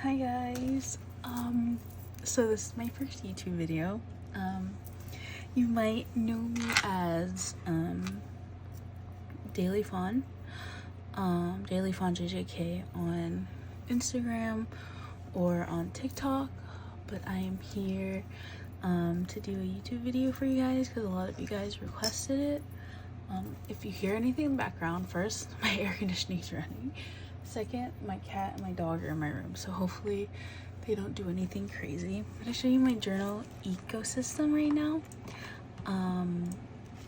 Hi guys. So this is my first YouTube video. You might know me as Daily Fawn JJK on Instagram or on TikTok, but I am here to do a YouTube video for you guys because a lot of you guys requested it. If you hear anything in the background, first, my air conditioning is running. Second, my cat and my dog are in my room, so hopefully they don't do anything crazy. I'm gonna show you my journal ecosystem right now.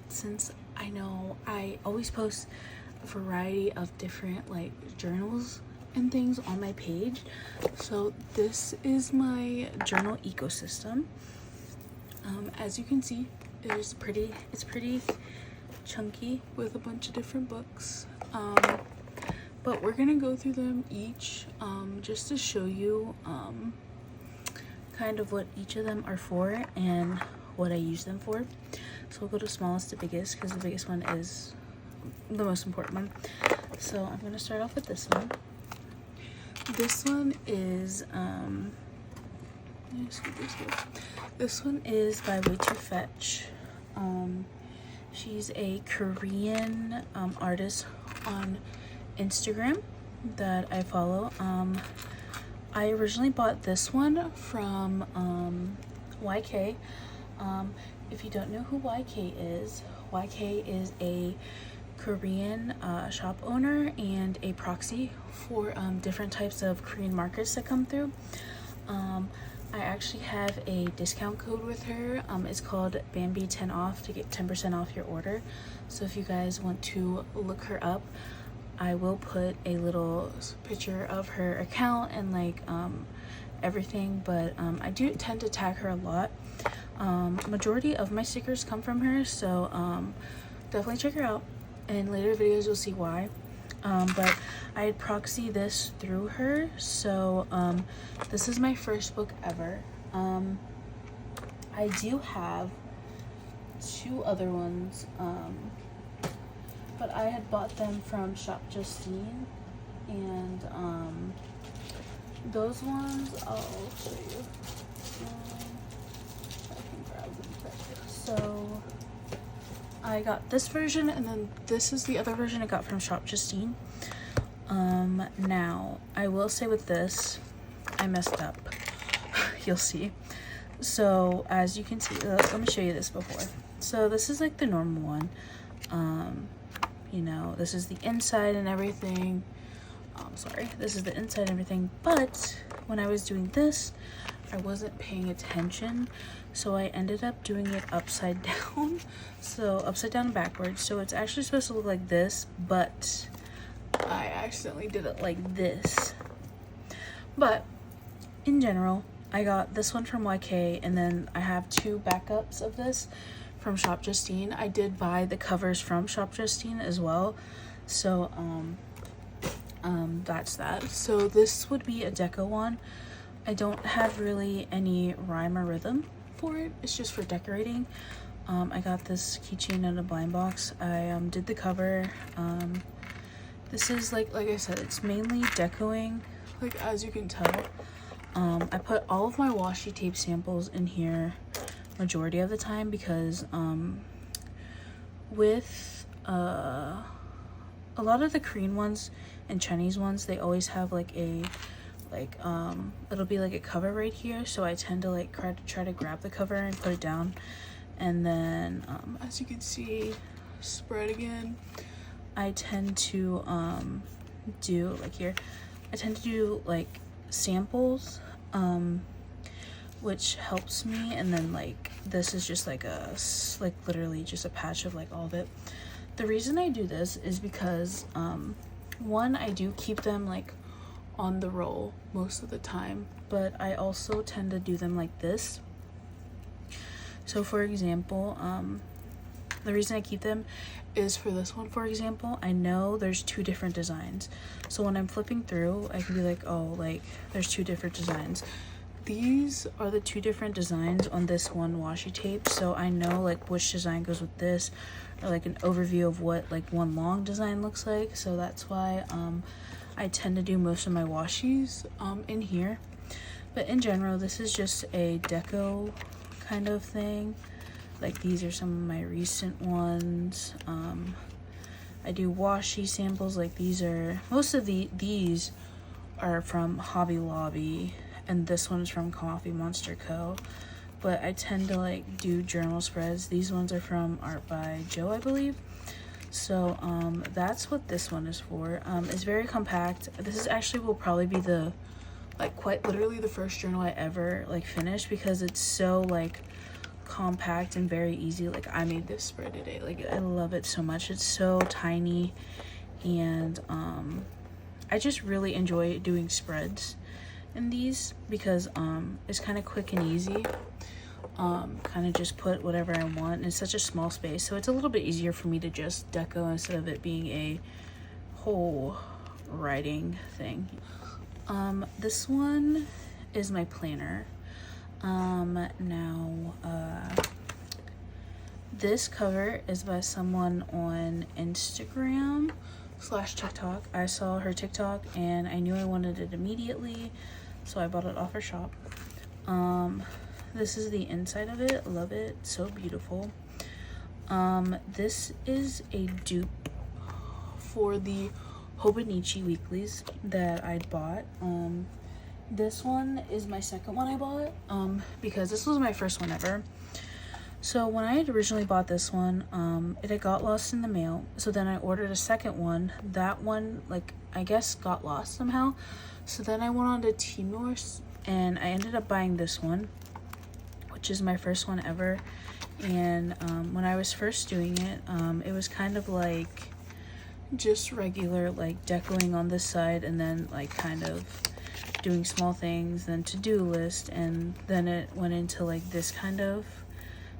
Since I know I always post a variety of different like journals and things on my page, so this is my journal ecosystem. As you can see, it's pretty chunky with a bunch of different books, but we're gonna go through them each just to show you kind of what each of them are for and what I use them for. So we'll go to smallest to biggest because the biggest one is the most important one. So I'm gonna start off with this one. This one is this one is by Way to Fetch. She's a Korean artist on Instagram that I follow. I originally bought this one from YK. If you don't know who YK is a Korean shop owner and a proxy for different types of Korean markets that come through. I actually have a discount code with her. It's called Bambi10 off to get 10% off your order. So if you guys want to look her up, I will put a little picture of her account and like everything, but I do tend to tag her a lot. Majority of my stickers come from her, so definitely check her out. In later videos you'll see why. But I had proxy this through her, so this is my first book ever. I do have two other ones, but I had bought them from shopbyjustine, and those ones I'll show you. I can grab them quick. So I got this version, and then this is the other version I got from shopbyjustine. Now I will say with this, I messed up. You'll see. So as you can see, let me show you this before. So this is like the normal one. You know, this is the inside and everything. Sorry, this is the inside and everything, but when I was doing this, I wasn't paying attention, so I ended up doing it upside down. So upside down and backwards. So it's actually supposed to look like this, but I accidentally did it like this. But in general, I got this one from YK, and then I have two backups of this from shopbyjustine. I did buy the covers from shopbyjustine as well, so that's that. So this would be a deco one. I don't have really any rhyme or rhythm for it. It's just for decorating. I got this keychain in a blind box. I did the cover. This is like I said, it's mainly decoing, like as you can tell. I put all of my washi tape samples in here majority of the time because with a lot of the Korean ones and Chinese ones, they always have like a it'll be like a cover right here, so I tend to like try to grab the cover and put it down, and then as you can see, spread again, I tend to do like here, I tend to do like samples, which helps me. And then like this is just like literally just a patch of like all of it. The reason I do this is because one, I do keep them like on the roll most of the time, but I also tend to do them like this. So for example, the reason I keep them is for this one, for example, I know there's two different designs, so when I'm flipping through, I can be like, oh, like there's two different designs. These are the two different designs on this one washi tape, so I know like which design goes with this, or like an overview of what like one long design looks like. So that's why I tend to do most of my washies in here. But in general, this is just a deco kind of thing. Like these are some of my recent ones. I do washi samples. Like these are, most of these are from Hobby Lobby, and this one is from Coffee Monster Co. But I tend to like do journal spreads. These ones are from Art by Joe, I believe. So that's what this one is for. It's very compact. This is actually will probably be the, like, quite literally the first journal I ever like finished, because it's so like compact and very easy. Like I made this spread today. Like I love it so much. It's so tiny, and I just really enjoy doing spreads in these because it's kind of quick and easy. Kind of just put whatever I want in such a small space, so it's a little bit easier for me to just deco instead of it being a whole writing thing. This one is my planner. This cover is by someone on Instagram / TikTok. I saw her TikTok and I knew I wanted it immediately, so I bought it off her shop. This is the inside of it. Love it. So beautiful. This is a dupe for the Hobonichi weeklies that I bought. This one is my second one I bought, because this was my first one ever. So when I had originally bought this one, it had got lost in the mail. So then I ordered a second one. That one, like, I guess got lost somehow. So then I went on to Tmall and I ended up buying this one, which is my first one ever. And when I was first doing it, it was kind of like just regular like decoing on this side, and then like kind of doing small things, then to-do list, and then it went into like this kind of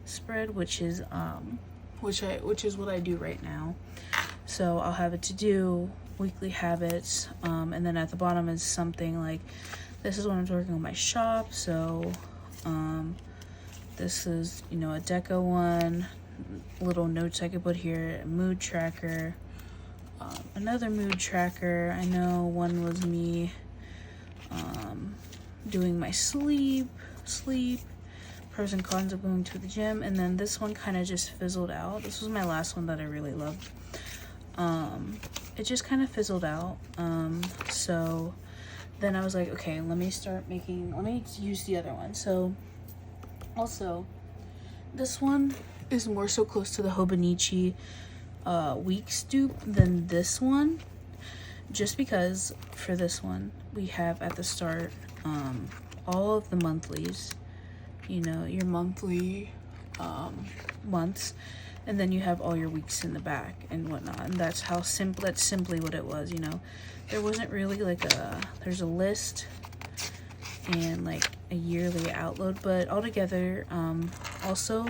spread, which is which is what I do right now. So I'll have a to-do, weekly habits, and then at the bottom is something like, this is when I'm working on my shop. So this is, you know, a deco one, little notes I could put here, a mood tracker, another mood tracker. I know one was me doing my sleep, pros and cons of going to the gym, and then this one kind of just fizzled out. This was my last one that I really loved. It just kind of fizzled out. So then I was like, okay, let me use the other one. So also, this one is more so close to the Hobonichi weeks dupe than this one, just because for this one we have at the start all of the monthlies, you know, your monthly months, and then you have all your weeks in the back and whatnot. And that's simply what it was, you know. There wasn't really like there's a list and like a yearly outload, but altogether, also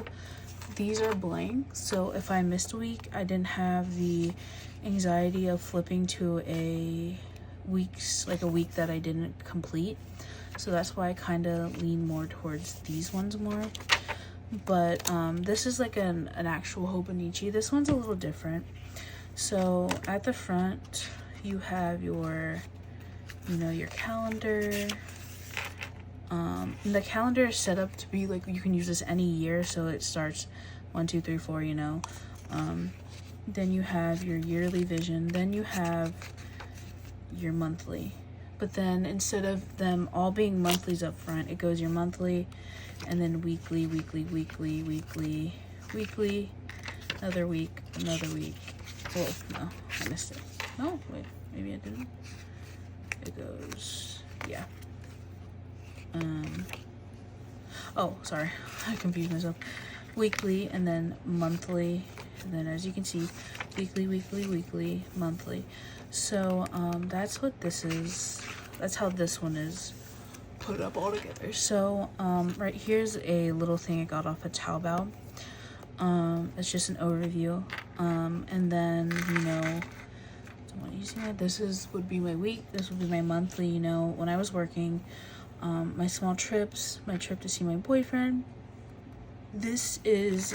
these are blank, so if I missed a week, I didn't have the anxiety of flipping to a week that I didn't complete. So that's why I kind of lean more towards these ones more. But this is like an actual Hobonichi. This one's a little different. So at the front you have your, you know, your calendar. The calendar is set up to be like, you can use this any year, so it starts 1, 2, 3, 4, you know. Then you have your yearly vision, then you have your monthly. But then instead of them all being monthlies up front, it goes your monthly, and then weekly, another week. Oh no, I missed it. No, wait, maybe I didn't. It goes, yeah. Oh, sorry, I confused myself. Weekly, and then monthly, and then as you can see, weekly, monthly. So that's what this is. That's how this one is put up all together. So right here's a little thing I got off of Taobao. It's just an overview, and then, you know, this would be my week, this would be my monthly, you know, when I was working, my small trips, my trip to see my boyfriend. This is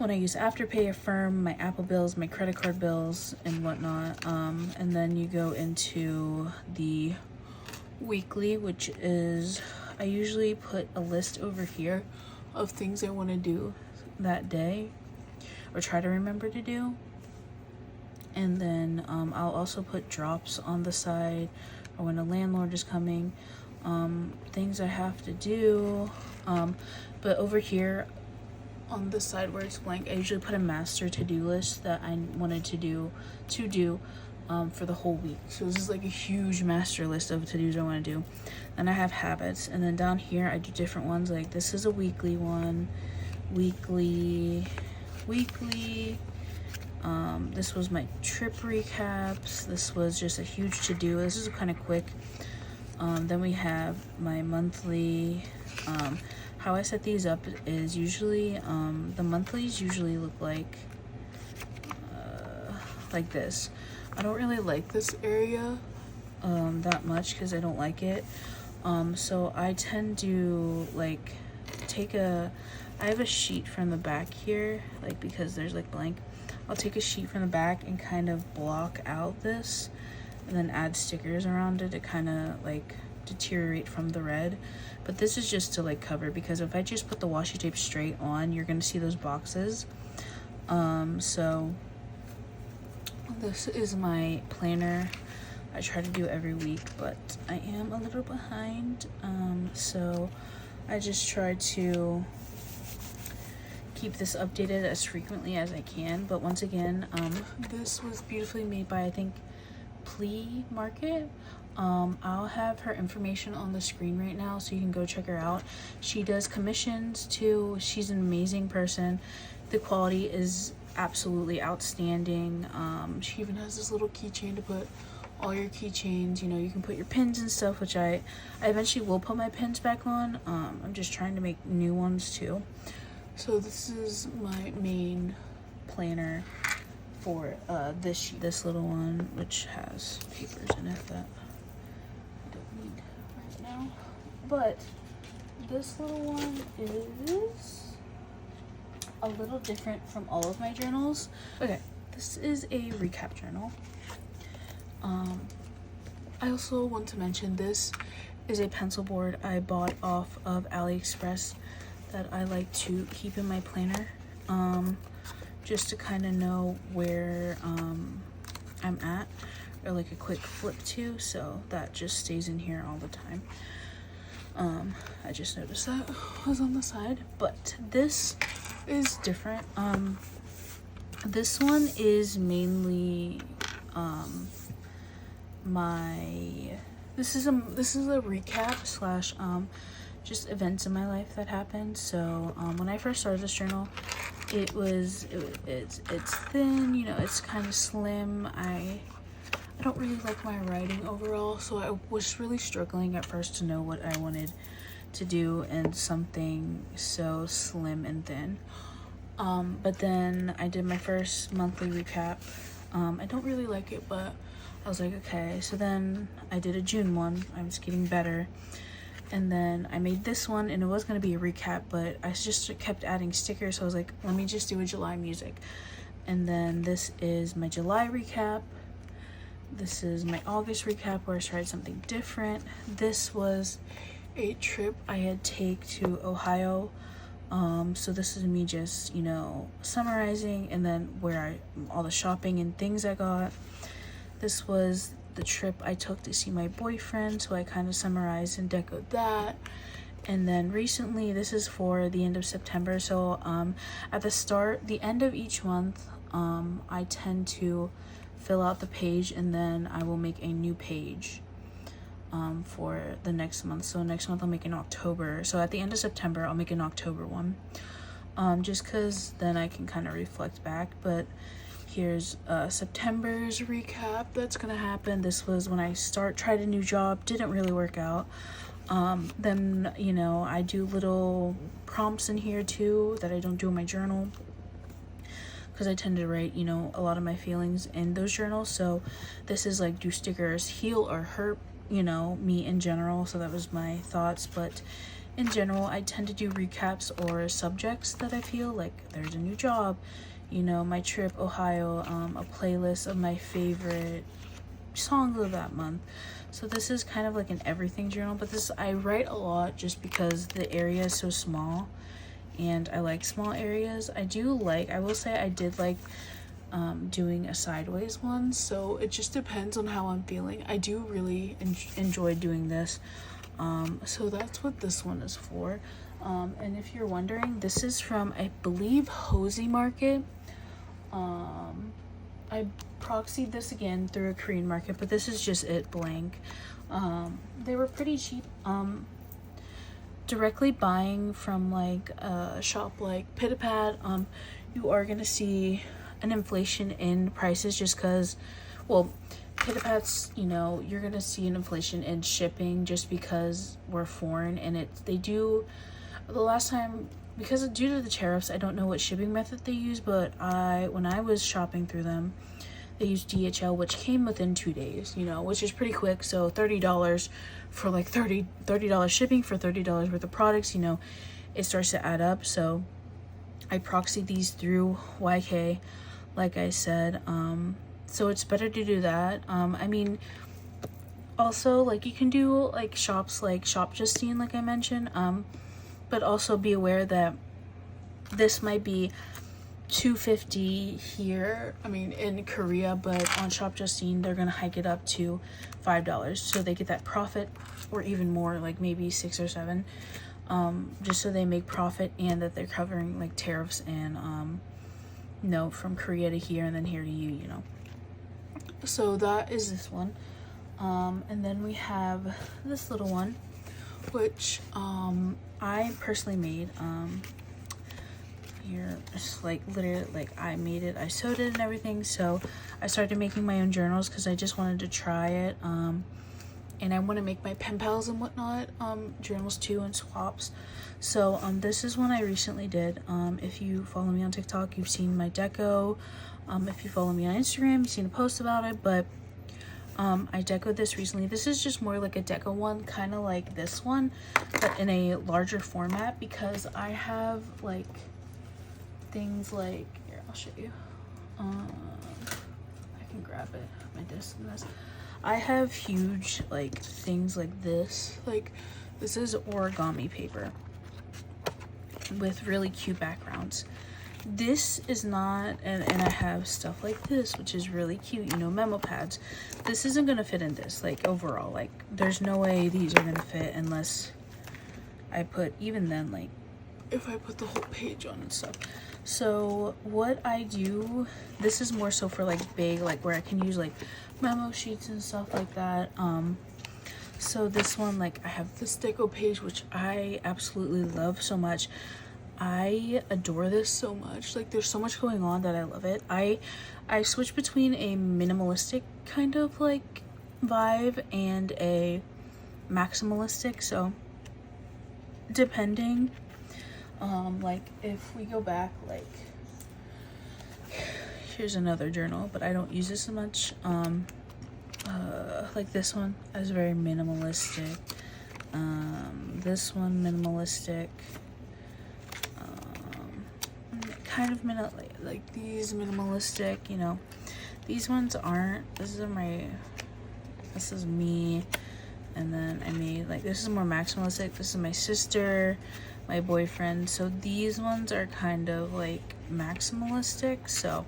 when I use Afterpay, Affirm, my Apple bills, my credit card bills, and whatnot. And then you go into the weekly, which is, I usually put a list over here of things I want to do that day or try to remember to do. And then I'll also put drops on the side, or when a landlord is coming, things I have to do. But over here on this side where it's blank, I usually put a master to-do list that I wanted to do for the whole week. So this is like a huge master list of to-dos I want to do. Then I have habits, and then down here I do different ones. Like this is a weekly one, weekly. This was my trip recaps. This was just a huge to-do. This is kind of quick. Then we have my monthly. How I set these up is usually, the monthlies usually look like this. I don't really like this area that much because I don't like it. So I tend to like I have a sheet from the back here, like because there's like blank. I'll take a sheet from the back and kind of block out this and then add stickers around it to kind of like deteriorate from the red. But this is just to like cover, because if I just put the washi tape straight on, you're gonna see those boxes. So this is my planner. I try to do every week, but I am a little behind. So I just try to keep this updated as frequently as I can. But once again, this was beautifully made by, I think, phlea.market. I'll have her information on the screen right now so you can go check her out. She does commissions too. She's an amazing person. The quality is absolutely outstanding. She even has this little keychain to put all your keychains. You know, you can put your pins and stuff, which I eventually will put my pins back on. I'm just trying to make new ones too. So this is my main planner for this little one, which has papers in it that I don't need right now. But this little one is a little different from all of my journals. Okay, this is a recap journal. I also want to mention this is a pencil board I bought off of AliExpress that I like to keep in my planner, just to kind of know where I'm at, or like a quick flip to, so that just stays in here all the time. I just noticed that was on the side, but this is different. This one is mainly this is a recap slash just events in my life that happened. So when I first started this journal, it's thin, you know, it's kind of slim. I don't really like my writing overall, so I was really struggling at first to know what I wanted to do in something so slim and thin. But then I did my first monthly recap. I don't really like it, but I was like, okay. So then I did a June one. I was getting better. And then I made this one, and it was going to be a recap, but I just kept adding stickers. So I was like, let me just do a July music. And then this is my July recap. This is my August recap where I tried something different. This was a trip I had take to Ohio. So this is me just, you know, summarizing, and then all the shopping and things I got. This was the trip I took to see my boyfriend, so I kind of summarized and decoed that. And then recently, this is for the end of September. So at the end of each month, I tend to fill out the page, and then I will make a new page for the next month. So next month I'll make an October. So at the end of September, I'll make an October one, just because then I can kind of reflect back. But here's September's recap that's gonna happen. This was when I tried a new job, didn't really work out. Then, you know, I do little prompts in here too that I don't do in my journal, because I tend to write, you know, a lot of my feelings in those journals. So this is like, do stickers heal or hurt, you know, me in general? So that was my thoughts. But in general, I tend to do recaps or subjects that I feel like there's a new job, you know, my trip, Ohio, a playlist of my favorite songs of that month. So this is kind of like an everything journal, but this, I write a lot just because the area is so small and I like small areas. I will say I did like doing a sideways one, so it just depends on how I'm feeling. I do really enjoy doing this. So that's what this one is for. And if you're wondering, this is from, I believe, Hobonichi. I proxied this again through a Korean market, but this is just it blank. They were pretty cheap. Directly buying from like a shop like phlea.market, you are gonna see an inflation in prices just because, well, phlea.market's, you know, you're gonna see an inflation in shipping just because we're foreign, and they do, the last time, because due to the tariffs, I don't know what shipping method they use, but when I was shopping through them, they used DHL, which came within 2 days, you know, which is pretty quick. So $30 for like $30 shipping for $30 worth of products, you know, it starts to add up. So I proxied these through YK, like I said. So it's better to do that. I mean, also, like, you can do like shops like shopbyjustine, like I mentioned, but also be aware that this might be $2.50 here, I mean in Korea, but on shopbyjustine they're gonna hike it up to $5, so they get that profit, or even more, like maybe 6 or 7, just so they make profit and that they're covering like tariffs and no, from Korea to here and then here to you know. So that is this one. And then we have this little one, which I personally made. Here, it's like literally, like, I made it, I sewed it and everything. So I started making my own journals because I just wanted to try it, and I want to make my pen pals and whatnot journals too, and swaps. So this is one I recently did. If you follow me on TikTok, you've seen my deco. If you follow me on Instagram, you've seen a post about it. But I decoed this recently. This is just more like a deco one, kind of like this one, but in a larger format, because I have like things like, here, I'll show you. I can grab it, my disc in this. I have huge like things like this. Like, this is origami paper with really cute backgrounds. This is not, and I have stuff like this, which is really cute, you know, memo pads. This isn't gonna fit in this, like, overall, like, there's no way these are gonna fit unless I put, even then, like, if I put the whole page on and stuff. So what I do, this is more so for like big, like where I can use like memo sheets and stuff like that. So this one, like, I have this deco page, which I absolutely love so much. I adore this so much. Like, there's so much going on that I love it. I switch between a minimalistic kind of like vibe and a maximalistic, so depending, like, if we go back, like, here's another journal, but I don't use this so much. Like this one is very minimalistic. This one minimalistic. Kind of like these minimalistic, you know. These ones aren't. This is me, and then I made, like, this is more maximalistic. This is my sister, my boyfriend. So these ones are kind of like maximalistic. So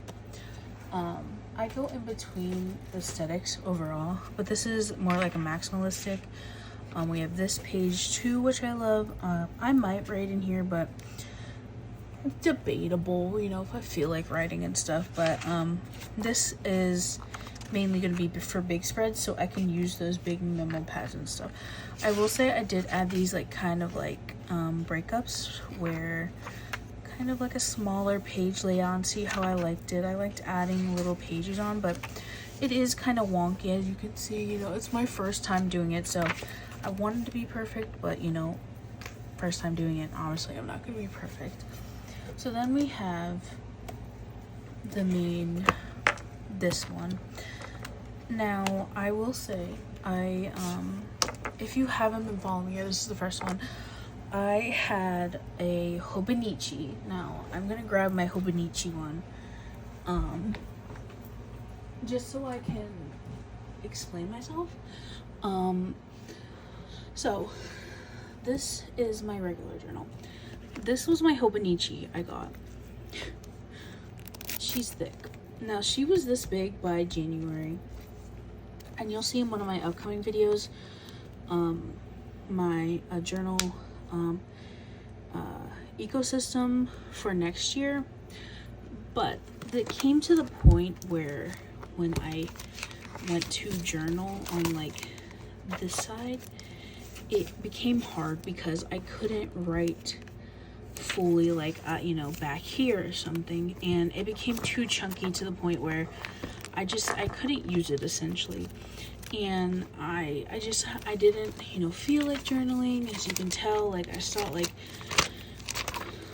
I go in between aesthetics overall, but this is more like a maximalistic. We have this page too, which I love. I might write in here, but debatable, you know, if I feel like writing and stuff. But this is mainly going to be for big spreads, so I can use those big memo pads and stuff. I will say I did add these, like, kind of like breakups, where kind of like a smaller page layout, and see how I liked it. I liked adding little pages on, but it is kind of wonky, as you can see. You know, it's my first time doing it, so I wanted to be perfect, but, you know, first time doing it, obviously I'm not going to be perfect. So then we have the main, this one. Now, I will say, if you haven't been following me, this is the first one, I had a Hobonichi. Now I'm gonna grab my Hobonichi one, just so I can explain myself. So this is my regular journal. This was my Hobonichi I got. She's thick. Now she was this big by January, and you'll see in one of my upcoming videos my journal ecosystem for next year. But it came to the point where when I went to journal on like this side, it became hard because I couldn't write fully like you know, back here or something, and it became too chunky to the point where I couldn't use it essentially. And I didn't, you know, feel like journaling. As you can tell, like I saw, like,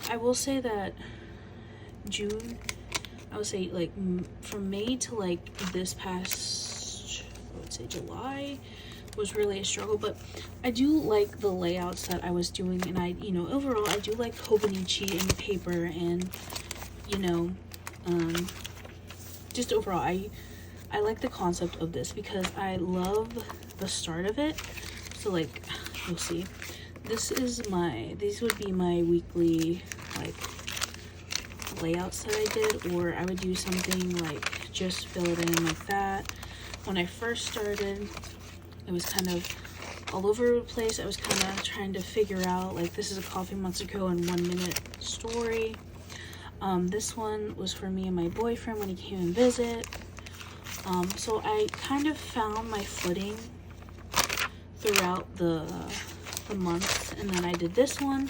I will say that June, I would say like from May to like this past, I would say July, was really a struggle. But I do like the layouts that I was doing, and I, you know, overall I do like Hobonichi and paper, and you know, just overall I like the concept of this because I love the start of it. So like, you'll see, these would be my weekly like layouts that I did, or I would do something like just fill it in like that. When I first started, it was kind of all over the place. I was kind of trying to figure out, like, this is a Coffee Monster and 1 minute story. This one was for me and my boyfriend when he came and visit. So I kind of found my footing throughout the months, and then I did this one,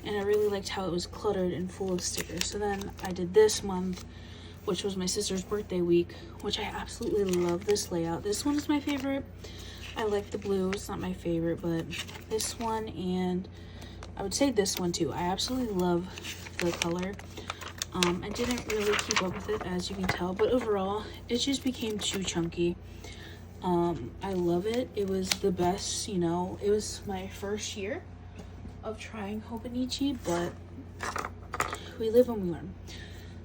and I really liked how it was cluttered and full of stickers. So then I did this month, which was my sister's birthday week, which I absolutely love this layout. This one is my favorite. I like the blue. It's not my favorite, but this one, and I would say this one too. I absolutely love the color. I didn't really keep up with it, as you can tell, but overall it just became too chunky. I love it. It was the best, you know. It was my first year of trying Hobonichi, but we live and we learn.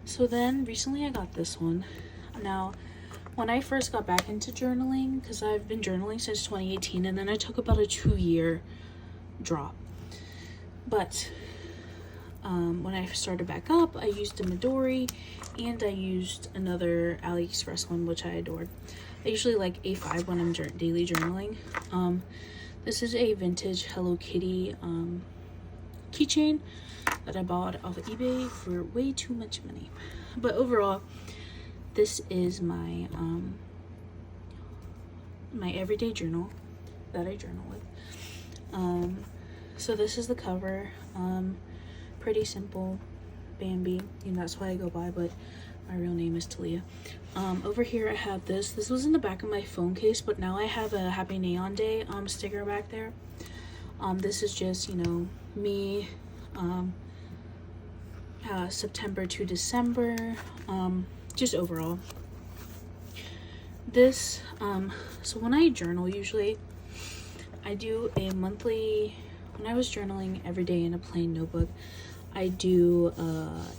So then recently I got this one. Now, when I first got back into journaling, because I've been journaling since 2018, and then I took about a 2-year drop. But when I started back up, I used a Midori, and I used another AliExpress one, which I adored. I usually like A5 when I'm daily journaling. This is a vintage Hello Kitty keychain that I bought off of eBay for way too much money. But overall, this is my my everyday journal that I journal with. So this is the cover. Pretty simple, Bambi, you know, that's why I go by, but my real name is Talia. Over here I have this was in the back of my phone case, but now I have a Happy Neon Day sticker back there. This is just, you know, me, September to December, just overall. This, so when I journal, usually I do a monthly, when I was journaling every day in a plain notebook, I do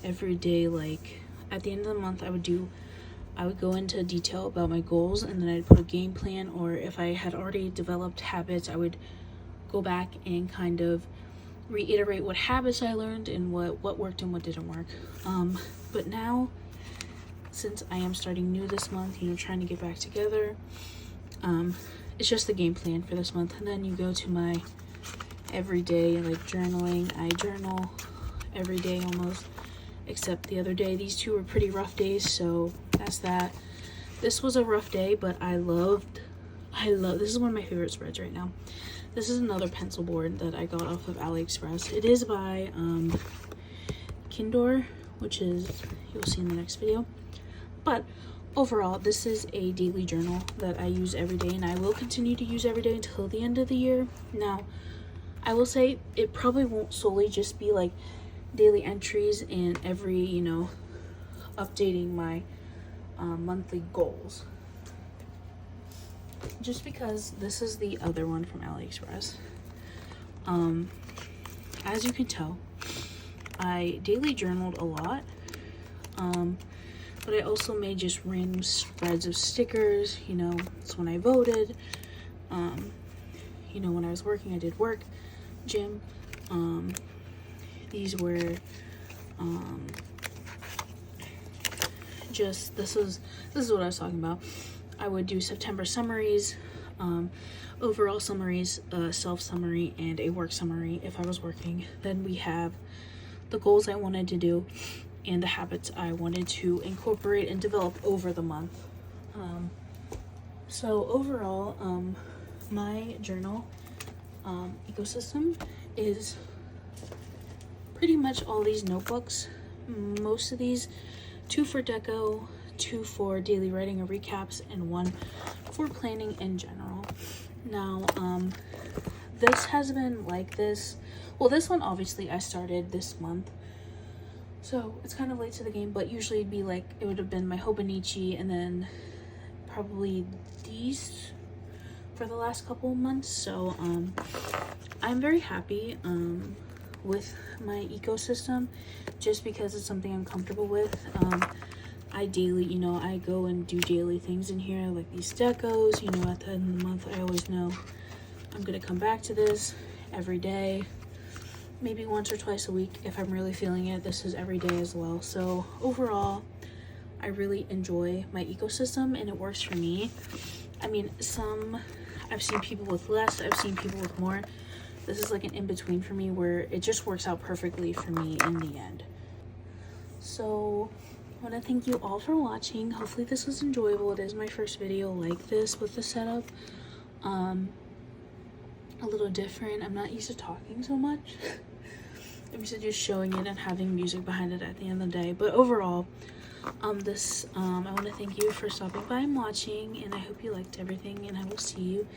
every day, like at the end of the month, I would go into detail about my goals, and then I'd put a game plan, or if I had already developed habits, I would go back and kind of reiterate what habits I learned and what worked and what didn't work. But now, since I am starting new this month, you know, trying to get back together, it's just the game plan for this month. And then you go to my everyday, like, journaling. I journal every day almost, except the other day. These two were pretty rough days, so that's that. This was a rough day, but I love, this is one of my favorite spreads right now. This is another pencil board that I got off of AliExpress. It is by Kindor, which is, you'll see in the next video. But overall, this is a daily journal that I use every day, and I will continue to use every day until the end of the year. Now, I will say it probably won't solely just be like daily entries and every, you know, updating my monthly goals, just because this is the other one from AliExpress. as you can tell, I daily journaled a lot, but I also made just random spreads of stickers. You know, it's when I voted, you know, when I was working, I did work, gym. These were just, this is what I was talking about. I would do September summaries, overall summaries, self summary, and a work summary if I was working. Then we have the goals I wanted to do and the habits I wanted to incorporate and develop over the month. So overall, my journal ecosystem is pretty much all these notebooks. Most of these, 2 for deco, 2 for daily writing or recaps, and 1 for planning in general. Now, this has been like this. Well, this one obviously I started this month, so it's kind of late to the game, but usually it'd be like, it would have been my Hobonichi and then probably these for the last couple of months. So I'm very happy with my ecosystem, just because it's something I'm comfortable with. I daily, you know, I go and do daily things in here, like these decos. You know, at the end of the month, I always know I'm gonna come back to this every day, maybe once or twice a week if I'm really feeling it. This is every day as well. So overall, I really enjoy my ecosystem and it works for me. I mean, I've seen people with less, I've seen people with more. This is like an in-between for me where it just works out perfectly for me in the end. So I want to thank you all for watching. Hopefully this was enjoyable. It is my first video like this with the setup. A little different. I'm not used to talking so much. I'm used to just showing it and having music behind it at the end of the day. But overall, I want to thank you for stopping by and watching, and I hope you liked everything, and I will see you